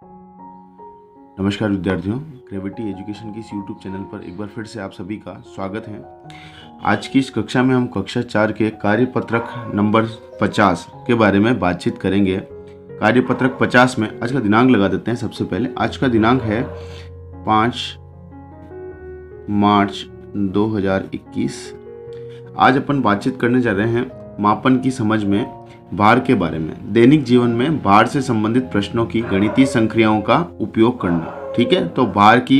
नमस्कार विद्यार्थियों, gravity education की इस यूट्यूब चैनल पर एक बार फिर से आप सभी का स्वागत है। आज की इस कक्षा में हम कक्षा 4 के कार्यपत्रक नंबर 50 के बारे में बातचीत करेंगे। कार्यपत्रक 50 में आज का दिनांक लगा देते हैं। सबसे पहले आज का दिनांक है 5 मार्च 2021। आज अपन बातचीत करने जा रहे हैं मापन की समझ में भार के बारे में। दैनिक जीवन में भार से संबंधित प्रश्नों की गणितीय संक्रियाओं का उपयोग करना। ठीक है, तो भार की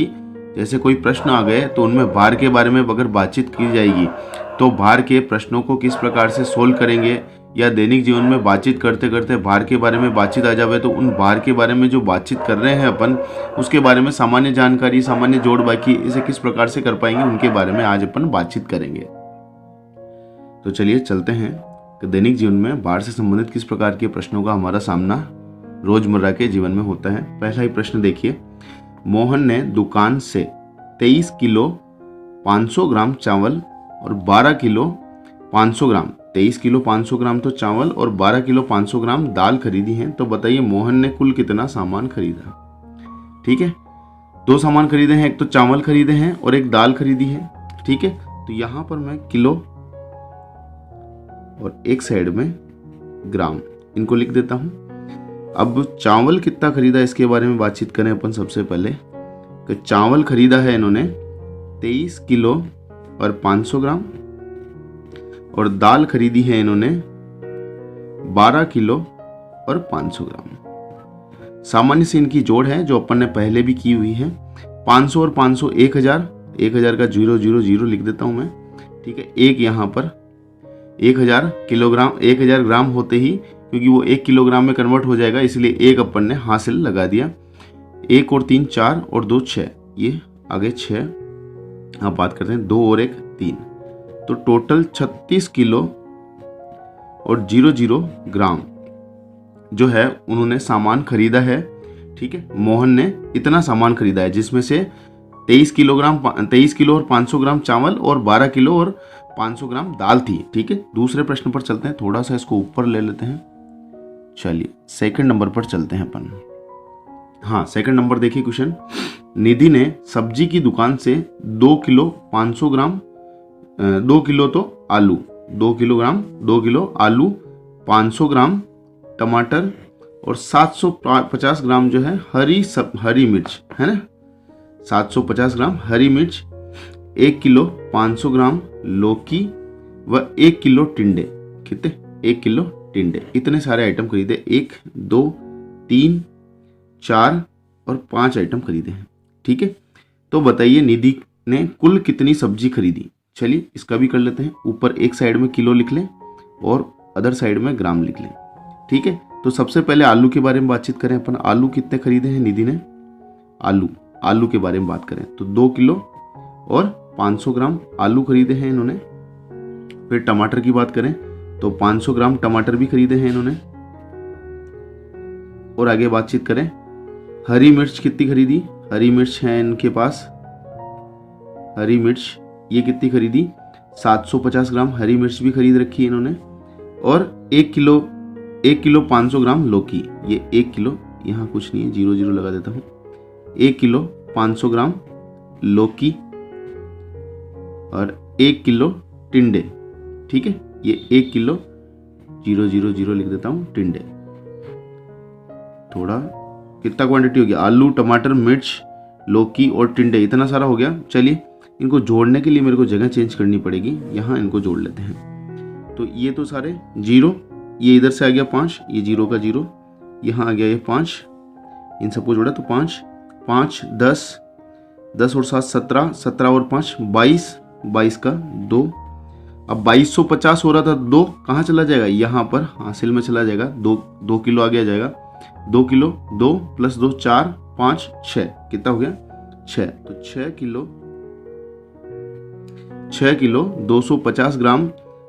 जैसे कोई प्रश्न आ गए तो उनमें भार के बारे में अगर बातचीत की जाएगी तो भार के प्रश्नों को किस प्रकार से सोल्व करेंगे, या दैनिक जीवन में बातचीत करते करते भार के बारे में बातचीत आ जावे तो उन भार के बारे में जो बातचीत कर रहे हैं अपन उसके बारे में सामान्य जानकारी, सामान्य जोड़ बाकी इसे किस प्रकार से कर पाएंगे उनके बारे में आज अपन बातचीत करेंगे। तो चलिए चलते हैं कि दैनिक जीवन में भार से संबंधित किस प्रकार के प्रश्नों का हमारा सामना रोजमर्रा के जीवन में होता है। पहला ही प्रश्न देखिए, मोहन ने दुकान से 23 किलो 500 ग्राम चावल और 12 किलो 500 ग्राम 23 किलो 500 ग्राम तो चावल और 12 किलो 500 ग्राम दाल खरीदी हैं। तो बताइए मोहन ने कुल कितना सामान खरीदा। ठीक है, दो सामान खरीदे हैं, एक तो चावल खरीदे हैं और एक दाल खरीदी है। ठीक है, तो यहां पर मैं किलो और एक साइड में ग्राम इनको लिख देता हूं। अब चावल कितना खरीदा इसके बारे में बातचीत करें अपन। सबसे पहले कि चावल खरीदा है इन्होंने 23 किलो और 500 ग्राम और दाल खरीदी है इन्होंने 12 किलो और 500 ग्राम। सामान्य से इनकी जोड़ है जो अपन ने पहले भी की हुई है। 500 और 500 1000 का 000 लिख देता हूं मैं। ठीक है, एक यहाँ पर 1000 किलोग्राम 1000 ग्राम होते ही, क्योंकि वो 1 किलोग्राम में कन्वर्ट हो जाएगा इसलिए एक अपन ने हासिल लगा दिया। 1 और 3 4 और 2 6, ये आगे 6। अब बात करते हैं 2 और 1 3, तो टोटल 36 किलो और 00 ग्राम जो है उन्होंने सामान खरीदा है। ठीक है, मोहन ने इतना सामान खरीदा है जिसमें से 23 किलो और 500 ग्राम चावल और 12 किलो और 500 ग्राम दाल थी। ठीक है, दूसरे प्रश्न पर चलते हैं। थोड़ा सा इसको ऊपर ले लेते हैं। चलिए सेकंड नंबर पर चलते हैं अपन। हाँ, सेकंड नंबर देखिए क्वेश्चन। निधि ने सब्जी की दुकान से 2 किलो 500 ग्राम 2 किलो तो आलू 2 किलो आलू 500 ग्राम टमाटर और 750 ग्राम जो है हरी मिर्च है ना, 750 ग्राम हरी मिर्च, 1 किलो 500 ग्राम लौकी व 1 किलो टिंडे। कितने? 1 किलो टिंडे। इतने सारे आइटम खरीदे। 1 2 3 4 और 5 आइटम खरीदे हैं। ठीक है, तो बताइए निधि ने कुल कितनी सब्जी खरीदी। चलिए इसका भी कर लेते हैं। ऊपर एक साइड में किलो लिख लें और अदर साइड में ग्राम लिख लें। ठीक है, तो सबसे पहले आलू के बारे में बातचीत करें अपन। आलू कितने खरीदे हैं निधि ने। आलू के बारे में बात करें तो 2 किलो और 500 ग्राम आलू खरीदे हैं इन्होंने। फिर टमाटर की बात करें तो 500 ग्राम टमाटर भी खरीदे हैं इन्होंने। और आगे बातचीत करें, हरी मिर्च कितनी खरीदी। हरी मिर्च है इनके पास। हरी मिर्च ये कितनी खरीदी, 750 ग्राम हरी मिर्च भी खरीद रखी है इन्होंने। और 1 किलो 500 ग्राम लौकी, ये 1 किलो, यहाँ कुछ नहीं है 00 लगा देता हूँ। 1 किलो 500 ग्राम लौकी और 1 किलो टिंडे। ठीक है, ये 1 किलो 000 लिख देता हूं टिंडे। थोड़ा कितना क्वांटिटी हो गया, आलू टमाटर मिर्च लौकी और टिंडे, इतना सारा हो गया। चलिए इनको जोड़ने के लिए मेरे को जगह चेंज करनी पड़ेगी, यहाँ इनको जोड़ लेते हैं। तो ये तो सारे 0, ये इधर से आ गया 5, ये 0 का 0, यहाँ आ गया ये 5, इन सबको जोड़ा तो 5 5 10 और 7 17 और 5 22 का 2। अब 2250 हो रहा था, 2 कहाँ चला जाएगा, यहाँ पर हासिल में चला जाएगा। 2 किलो आगे आ जाएगा। 2 किलो 2 + 2 4 5 6, कितना हो गया 6। तो 6 किलो 250 ग्राम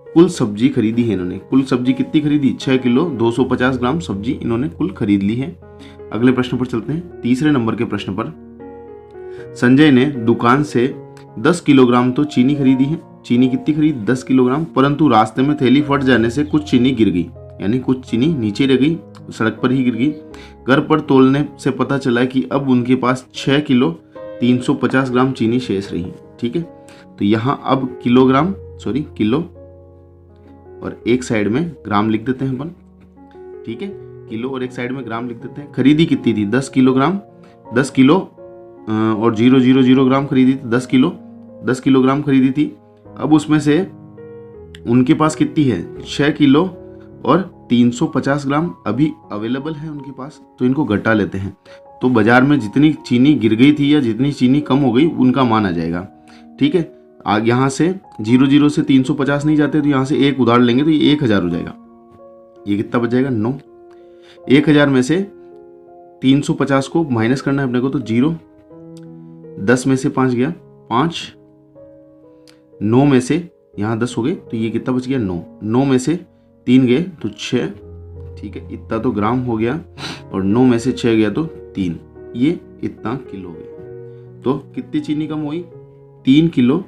कुल सब्जी खरीदी है इन्होंने। कुल सब्जी कितनी खरीदी, 6 किलो 250 ग्राम सब्जी इन्होंने कुल खरीद ली है। अगले प्रश्न पर चलते हैं। तीसरे नंबर के प्रश्न पर, संजय ने दुकान से 10 किलोग्राम तो चीनी खरीदी है। चीनी कितनी खरीदी, 10 किलोग्राम, परंतु रास्ते में थैली फट जाने से कुछ चीनी गिर गई, यानी कुछ चीनी नीचे रह गई सड़क पर ही गिर गई। घर पर तोलने से पता चला कि अब उनके पास 6 किलो 350 ग्राम चीनी शेष रही। ठीक है, तो यहाँ अब किलो और एक साइड में ग्राम लिख देते हैं अपन। ठीक है, किलो और एक साइड में ग्राम लिख देते हैं। खरीदी कितनी थी? 10 किलोग्राम, 10 किलो और 000 ग्राम खरीदी थी। 10 किलोग्राम खरीदी थी। अब उसमें से उनके पास कितनी है? 6 किलो और 350 ग्राम अभी अवेलेबल है उनके पास, तो इनको घटा लेते हैं। तो बाजार में जितनी चीनी गिर गई थी या जितनी चीनी कम हो गई उनका मान आ जाएगा। ठीक है, आगे यहाँ से 00 से 350 नहीं जाते, तो यहाँ से 1 उधार लेंगे तो ये 1000 हो जाएगा। ये कितना बच जाएगा? 9। 1000 में से 350 को माइनस करना है अपने को, तो 0। 10 में से 5 गया 5, 9 में से यहाँ 10 हो गए, तो ये कितना बच गया? 9। 9 में से 3 गए तो 6। ठीक है, इतना तो ग्राम हो गया, और 9 में से 6 गया तो 3, ये इतना किलो हो गया। तो कितनी चीनी कम हुई? 3 किलो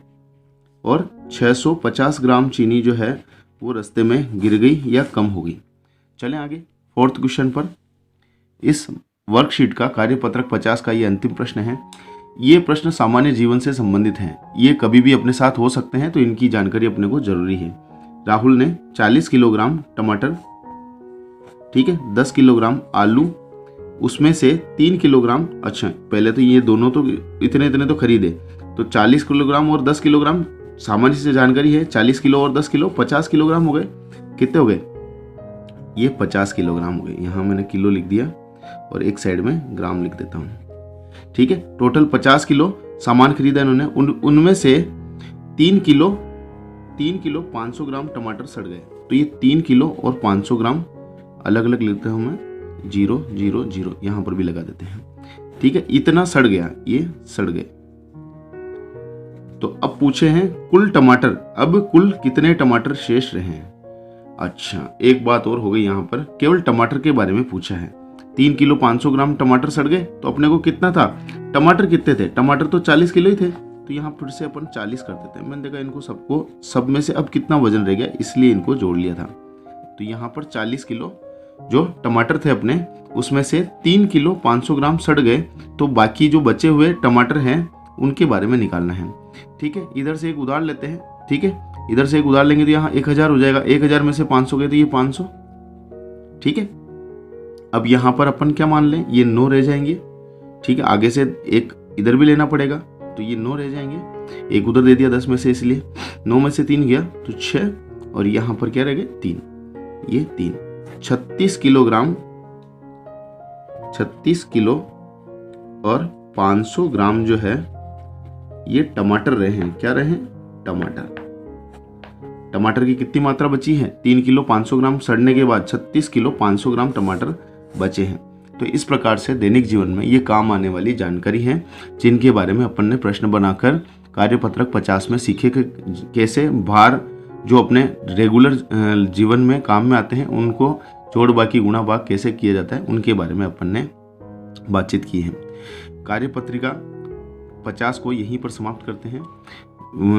और 650 ग्राम चीनी जो है वो रास्ते में गिर गई या कम हो गई। चलें आगे 4th क्वेश्चन पर। इस वर्कशीट का कार्यपत्रक 50 का ये अंतिम प्रश्न है। ये प्रश्न सामान्य जीवन से संबंधित हैं, ये कभी भी अपने साथ हो सकते हैं, तो इनकी जानकारी अपने को जरूरी है। राहुल ने 40 किलोग्राम टमाटर, ठीक है, 10 किलोग्राम आलू, उसमें से 3 किलोग्राम, अच्छा पहले तो ये दोनों तो इतने तो खरीदे, तो 40 किलोग्राम और 10 किलोग्राम सामान्य से जानकारी है। 40 किलो और 10 किलो 50 किलोग्राम हो गए। कितने हो गए? ये 50 किलोग्राम हो गए। यहाँ मैंने किलो लिख दिया और एक साइड में ग्राम लिख देता हूँ। ठीक है, टोटल 50 किलो सामान खरीदा इन्होंने। उनमें से 3 किलो 500 ग्राम टमाटर सड़ गए, तो ये 3 किलो और 500 ग्राम अलग अलग लिखते हैं हमें, 0 0 0 यहाँ पर भी लगा देते हैं। ठीक है, इतना सड़ गया, ये सड़ गए। तो अब पूछे हैं कुल टमाटर, अब कुल कितने टमाटर शेष रहे हैं। अच्छा, एक बात और हो गई, यहाँ पर केवल टमाटर के बारे में पूछा है। 3 किलो 500 ग्राम टमाटर सड़ गए, तो अपने को कितना था? टमाटर कितने थे? टमाटर तो 40 किलो ही थे, तो यहाँ फिर से अपन 40 कर देते हैं। मैंने देखा इनको सबको, सब में से अब कितना वजन रह गया, इसलिए इनको जोड़ लिया था। तो यहाँ पर 40 किलो जो टमाटर थे अपने, उसमें से 3 किलो 500 ग्राम सड़ गए, तो बाकी जो बचे हुए टमाटर हैं उनके बारे में निकालना है। ठीक है, इधर से एक उधार लेते हैं। ठीक है, इधर से एक उधार लेंगे तो यहाँ 1000 हो जाएगा। 1000 में से 500 गए तो ये 500। ठीक है, अब यहाँ पर अपन क्या मान लें, ये 9 रह जाएंगे। ठीक है, आगे से एक इधर भी लेना पड़ेगा, तो ये 9 रह जाएंगे। एक उधर दे दिया 10 में से, इसलिए 9 में से 3 गया तो 6, और यहाँ पर क्या रह गए? 3, ये 3। 36 किलोग्राम, 36 किलो और 500 ग्राम जो है ये टमाटर रहे हैं। क्या रहे हैं? टमाटर की कितनी मात्रा बची है? 3 किलो 500 ग्राम सड़ने के बाद 36 किलो 500 ग्राम टमाटर बचे हैं। तो इस प्रकार से दैनिक जीवन में ये काम आने वाली जानकारी है, जिनके बारे में अपन ने प्रश्न बनाकर कार्यपत्रक 50 में सीखे कि कैसे भार जो अपने रेगुलर जीवन में काम में आते हैं उनको जोड़ बाकी गुणा भाग कैसे किया जाता है, उनके बारे में अपन ने बातचीत की है। कार्यपत्रिका 50 को यहीं पर समाप्त करते हैं।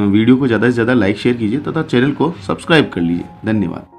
वीडियो को ज़्यादा से ज़्यादा लाइक शेयर कीजिए तथा चैनल को सब्सक्राइब कर लीजिए। धन्यवाद।